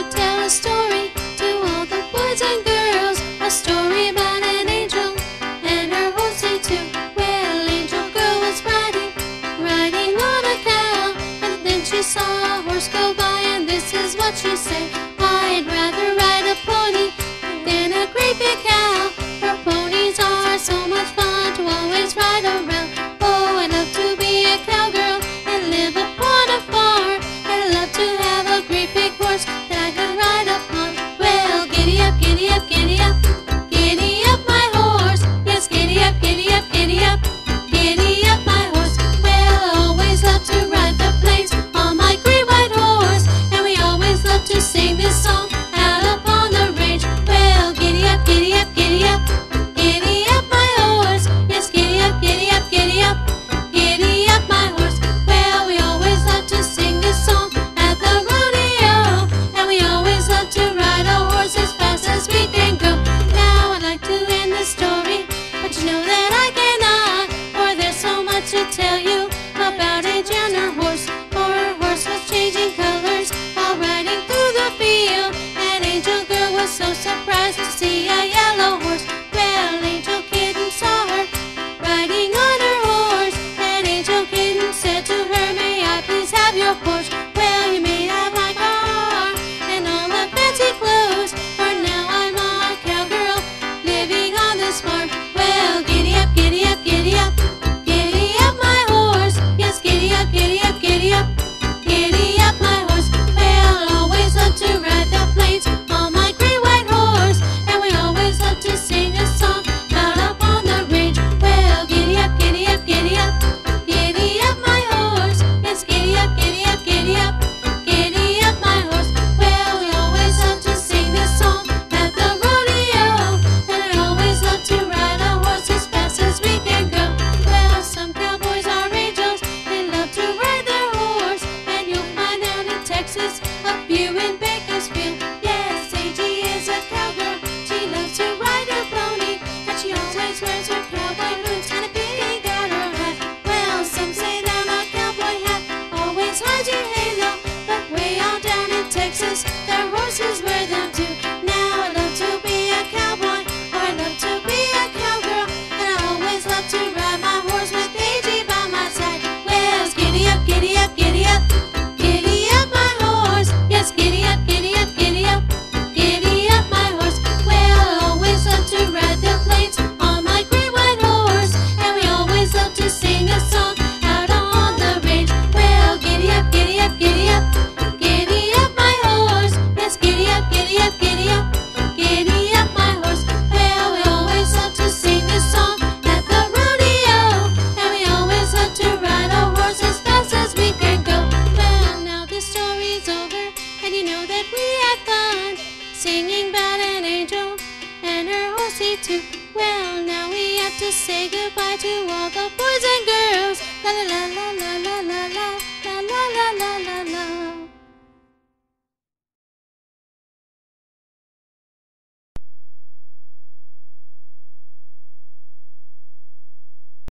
to tell a story to all the boys and girls, a story about an angel and her horsey too. Well, angel girl was riding on a cow, and then she saw a horse go by, and this is what she said: I'd rather ride a pony than a great big cow, for ponies are so much fun to always ride around. Oh, I'd love to be a cowgirl and live upon a farm. I'd love to have a great big horse that I could ride upon. Well, giddy up, giddy up, giddy up, giddy up my horse. Yes, giddy up, giddy up, giddy up, giddy up my horse. Well, I always love to ride the plains on my great white horse, and we always love to sing this song out upon the range. Well, giddy up, giddy up, giddy up, giddy up my horse. Yes, giddy up, giddy up, giddy up, giddy up my horse. Well, we always love to sing this song at the rodeo, and we always love to ride a horse as fast as we can go. Now I'd like to end the story, but you know that I cannot, for there's so much to tell you about Angel and her horse. For her horse was changing colors while riding through the field, and Angel girl was so surprised to see a yellow horse. Well, Angel Kitten saw her riding on her horse, and Angel Kitten said to her, may I please have your horse? Well, you may have my car and all the fancy clothes, for now I'm a cowgirl living on this farm. Well, giddy up, giddy up, giddy up, giddy up my horse. Yes, giddy up, giddy up, giddy up, giddy up my horse. Well, I always love to ride the plains on my great white horse, and we always love to sing a song out upon the range. Well, giddy up, giddy up, giddy up, giddy up my horse. Yes, giddy up, giddy up, giddy up, giddy up my horse. Well, we always love to sing this song at the rodeo, and I always love to ride a horse as fast as we can go. Well, some cowboys are angels, they love to ride their horse, and you'll find out in Texas a few in Bakersfield. Yes, AG is a cowgirl, she loves to ride her pony, and she always wears her cowboy boots and a pig at her hat. Well, some say that a cowboy hat always hides your halo, but way out down in Texas, their horses wear them too. Now I love to be a cowboy, or I love to be a cowgirl, and I always love to ride my horse with AG by my side. Well, giddy up, giddy up, giddy up, giddy up my horse. Yes, giddy up, giddy up, giddy up, giddy up my horse. Well, I always love to ride the plains on my great white horse, and we always love to sing a song